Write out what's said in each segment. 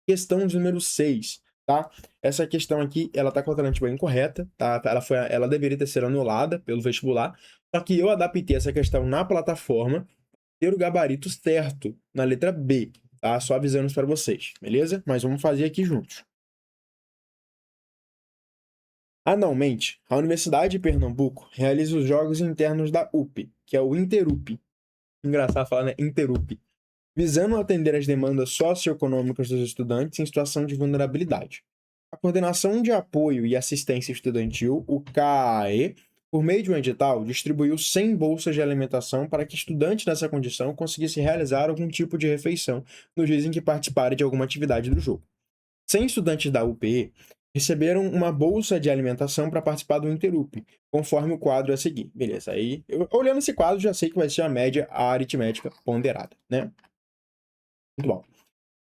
Questão de número 6, tá? Essa questão aqui, ela tá com a alternativa incorreta, tá? Ela deveria ter sido anulada pelo vestibular, só que eu adaptei essa questão na plataforma, ter o gabarito certo na letra B, tá? Só avisando isso para vocês, beleza? Mas vamos fazer aqui juntos. Anualmente, a Universidade de Pernambuco realiza os Jogos Internos da UP, que é o Interup. Engraçado falar, né? Interup. Visando atender às demandas socioeconômicas dos estudantes em situação de vulnerabilidade. A Coordenação de Apoio e Assistência Estudantil, o CAAE, por meio de um edital, distribuiu 100 bolsas de alimentação para que estudantes nessa condição conseguissem realizar algum tipo de refeição nos dias em que participarem de alguma atividade do jogo. 100 estudantes da UPE receberam uma bolsa de alimentação para participar do Interup, conforme o quadro a seguir. Beleza, aí, olhando esse quadro, já sei que vai ser a média aritmética ponderada, né? Muito bom.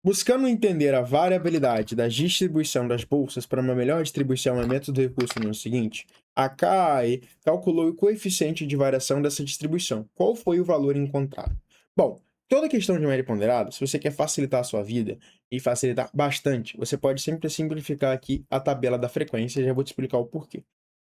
Buscando entender a variabilidade da distribuição das bolsas para uma melhor distribuição e aumento do recurso no seguinte, a CAE calculou o coeficiente de variação dessa distribuição. Qual foi o valor encontrado? Bom, toda questão de média ponderada, se você quer facilitar a sua vida e facilitar bastante, você pode sempre simplificar aqui a tabela da frequência, já vou te explicar o porquê.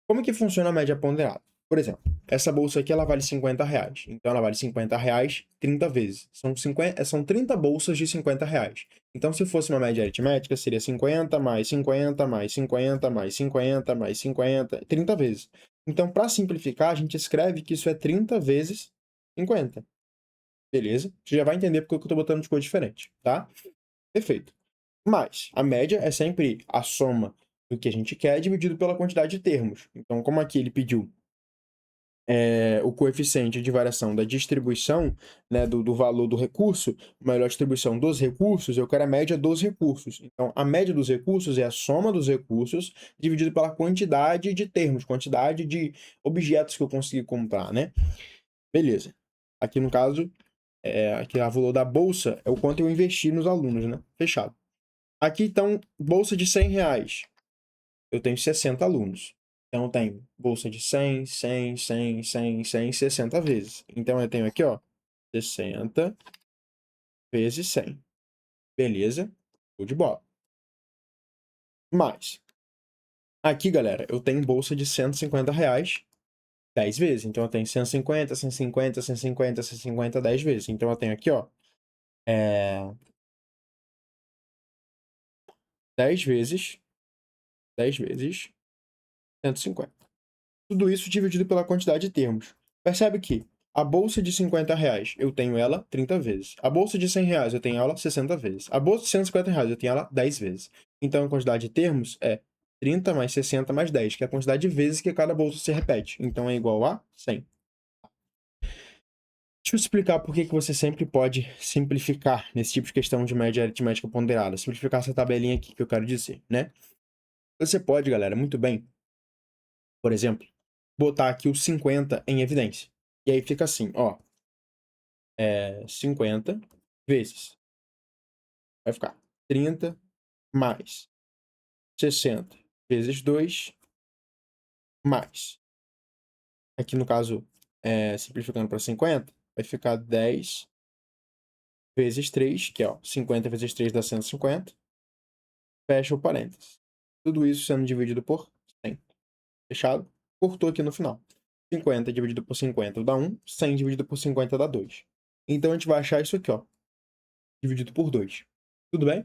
Como que funciona a média ponderada? Por exemplo, essa bolsa aqui ela vale R$50. Então ela vale R$50 30 vezes. São 30 bolsas de R$50. Então, se fosse uma média aritmética, seria 50 mais 50 mais 50 mais 50 mais 50, 30 vezes. Então, para simplificar, a gente escreve que isso é 30 vezes 50. Beleza? Você já vai entender porque eu estou botando de cor diferente, tá? Perfeito. Mas a média é sempre a soma do que a gente quer dividido pela quantidade de termos. Então, como aqui ele pediu o coeficiente de variação da distribuição, né, do valor do recurso, melhor distribuição dos recursos, eu quero a média dos recursos. Então, a média dos recursos é a soma dos recursos dividido pela quantidade de termos, quantidade de objetos que eu consegui comprar, né? Beleza. Aqui, no caso, aqui o valor da bolsa é o quanto eu investi nos alunos, né? Fechado. Aqui, então, bolsa de R$100. Eu tenho 60 alunos. Então, eu tenho bolsa de 100, 100, 100, 100, 100, 60 vezes. Então, eu tenho aqui, ó, 60 vezes 100. Beleza? Show de bola. Mas, aqui, galera, eu tenho bolsa de R$150 10 vezes. Então, eu tenho 150, 150, 150, 150, 10 vezes. Então, eu tenho aqui, ó, 10 vezes, 10 vezes 150. Tudo isso dividido pela quantidade de termos. Percebe que a bolsa de R$50 eu tenho ela 30 vezes. A bolsa de R$100 eu tenho ela 60 vezes. A bolsa de R$150 eu tenho ela 10 vezes. Então a quantidade de termos é 30 mais 60 mais 10, que é a quantidade de vezes que cada bolsa se repete. Então é igual a 100. Deixa eu explicar por que você sempre pode simplificar nesse tipo de questão de média aritmética ponderada. Simplificar essa tabelinha aqui que eu quero dizer, né? Você pode, galera, muito bem, por exemplo, botar aqui o 50 em evidência. E aí fica assim, ó. 50 vezes. Vai ficar 30 mais 60 vezes 2 mais. Aqui no caso, simplificando para 50, vai ficar 10 vezes 3, que é ó, 50 vezes 3 dá 150. Fecha o parênteses. Tudo isso sendo dividido por 100. Fechado? Cortou aqui no final. 50 dividido por 50 dá 1, 100 dividido por 50 dá 2. Então a gente vai achar isso aqui, ó, dividido por 2. Tudo bem?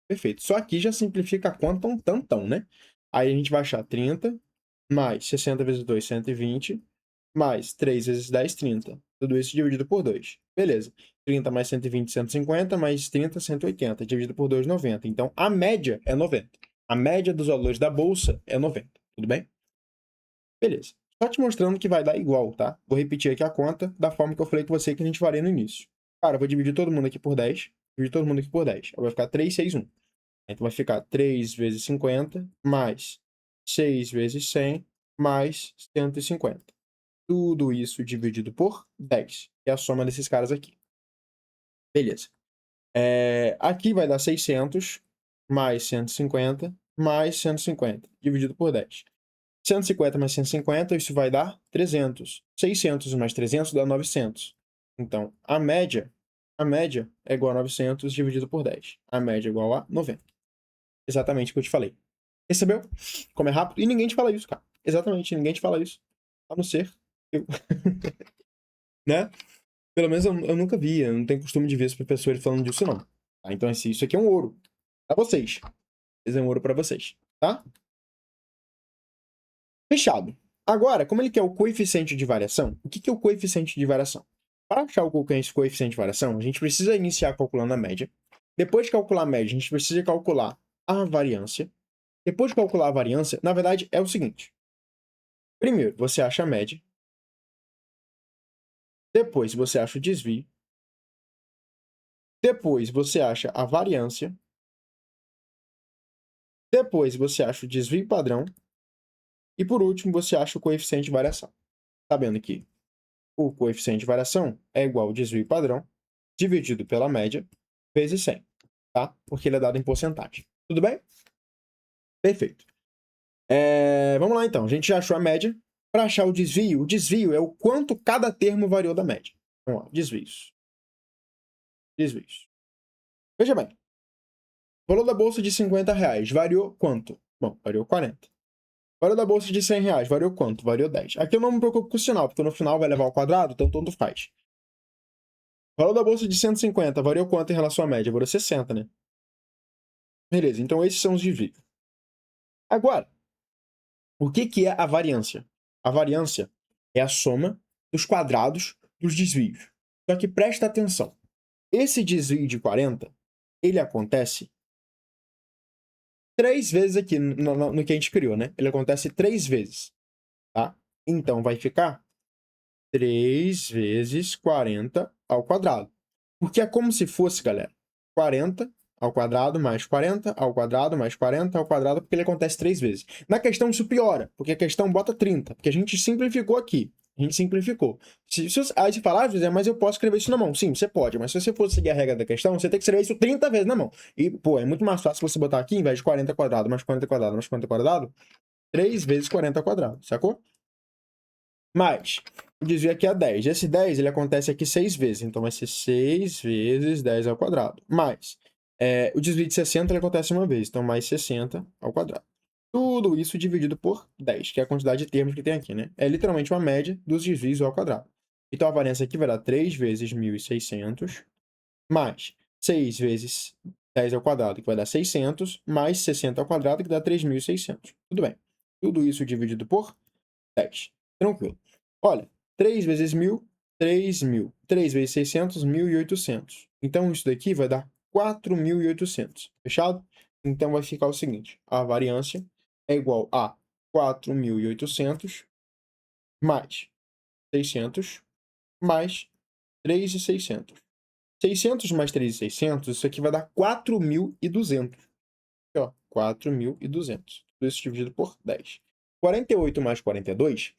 Perfeito. Só aqui já simplifica a conta um tantão, né? Aí a gente vai achar 30 mais 60 vezes 2, 120, mais 3 vezes 10, 30. Tudo isso dividido por 2. Beleza. 30 mais 120, 150, mais 30, 180. Dividido por 2, 90. Então, a média é 90. A média dos valores da bolsa é 90. Tudo bem? Beleza. Só te mostrando que vai dar igual, tá? Vou repetir aqui a conta da forma que eu falei com você que a gente faria no início. Cara, eu vou dividir todo mundo aqui por 10. Dividir todo mundo aqui por 10. Aí vai ficar 3, 6, 1. Então vai ficar 3 vezes 50 mais 6 vezes 100 mais 150. Tudo isso dividido por 10. É a soma desses caras aqui. Beleza. Aqui vai dar 600 mais 150 mais 150, dividido por 10. 150 mais 150, isso vai dar 300. 600 mais 300 dá 900. Então, a média a média é igual a 900 dividido por 10. A média é igual a 90. Exatamente o que eu te falei. Percebeu? Como é rápido? E ninguém te fala isso, cara. Exatamente, ninguém te fala isso. A não ser eu. Né? Pelo menos eu nunca vi, eu não tenho costume de ver os professores falando disso, não. Tá? Então, assim, isso aqui é um ouro. Pra vocês. Esse é um ouro pra vocês. Tá? Fechado. Agora, como ele quer o coeficiente de variação, o que é o coeficiente de variação? Para achar o coeficiente de variação, a gente precisa iniciar calculando a média. Depois de calcular a média, a gente precisa calcular a variância. Depois de calcular a variância, na verdade, é o seguinte. Primeiro, você acha a média. Depois, você acha o desvio. Depois, você acha a variância. Depois, você acha o desvio padrão. E, por último, você acha o coeficiente de variação. Sabendo que o coeficiente de variação é igual ao desvio padrão dividido pela média vezes 100, tá? Porque ele é dado em porcentagem. Tudo bem? Perfeito. Vamos lá, então. A gente já achou a média. Para achar o desvio é o quanto cada termo variou da média. Vamos lá, desvios. Desvios. Veja bem. O valor da bolsa de R$50 variou quanto? Bom, variou 40. O valor da bolsa de R$100 variou quanto? Variou 10. Aqui eu não me preocupo com o sinal, porque no final vai levar ao quadrado, então tanto faz. O valor da bolsa de 150 variou quanto em relação à média? Variou 60, né? Beleza, então esses são os desvios. Agora, o que é a variância? A variância é a soma dos quadrados dos desvios. Só que presta atenção. Esse desvio de 40, ele acontece 3 vezes aqui no que a gente criou, né? Ele acontece 3 vezes, tá? Então vai ficar 3 vezes 40 ao quadrado. Porque é como se fosse, galera, 40 ao quadrado mais 40 ao quadrado mais 40 ao quadrado, porque ele acontece 3 vezes. Na questão isso piora, porque a questão bota 30, porque a gente simplificou aqui. A gente simplificou. Aí você fala, mas eu posso escrever isso na mão. Sim, você pode, mas se você for seguir a regra da questão, você tem que escrever isso 30 vezes na mão. E, pô, é muito mais fácil você botar aqui, em vez de 40 quadrado mais 40 quadrado mais 40 quadrado, 3 vezes 40 quadrado, sacou? Mas, o desvio aqui é 10. Esse 10, ele acontece aqui 6 vezes. Então, vai ser 6 vezes 10 ao quadrado. Mais, o desvio de 60, ele acontece uma vez. Então, mais 60 ao quadrado. Tudo isso dividido por 10, que é a quantidade de termos que tem aqui, né? É literalmente uma média dos desvios ao quadrado. Então, a variância aqui vai dar 3 vezes 1.600, mais 6 vezes 10 ao quadrado, que vai dar 600, mais 60 ao quadrado, que dá 3.600. Tudo bem. Tudo isso dividido por 10. Tranquilo. Olha, 3 vezes 1.000, 3.000. 3 vezes 600, 1.800. Então, isso daqui vai dar 4.800. Fechado? Então, vai ficar o seguinte. A variância é igual a 4.800 mais 600 mais 3.600. 600 mais 3.600, isso aqui vai dar 4.200. Aqui, ó, 4.200. Tudo isso dividido por 10. 48 mais 42...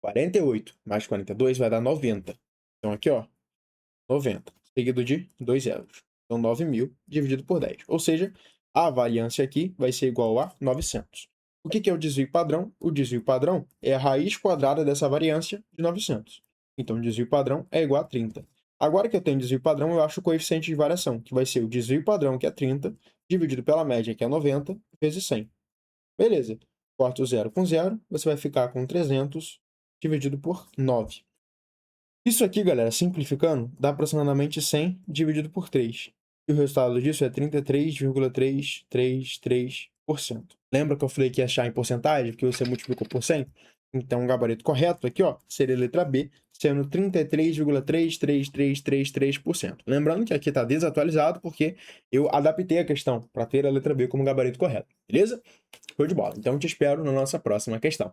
48 mais 42 vai dar 90. Então, aqui, ó, 90, seguido de 2 zeros. Então, 9.000 dividido por 10. Ou seja, a variância aqui vai ser igual a 900. O que é o desvio padrão? O desvio padrão é a raiz quadrada dessa variância de 900. Então, o desvio padrão é igual a 30. Agora que eu tenho desvio padrão, eu acho o coeficiente de variação, que vai ser o desvio padrão, que é 30, dividido pela média, que é 90, vezes 100. Beleza. Corta o zero com zero, você vai ficar com 300 dividido por 9. Isso aqui, galera, simplificando, dá aproximadamente 100 dividido por 3. E o resultado disso é 33,333%. Lembra que eu falei que ia achar em porcentagem, porque você multiplicou por 100? Então, o gabarito correto aqui, ó, seria a letra B, sendo 33,33333%. Lembrando que aqui está desatualizado, porque eu adaptei a questão para ter a letra B como gabarito correto. Beleza? Show de bola. Então, te espero na nossa próxima questão.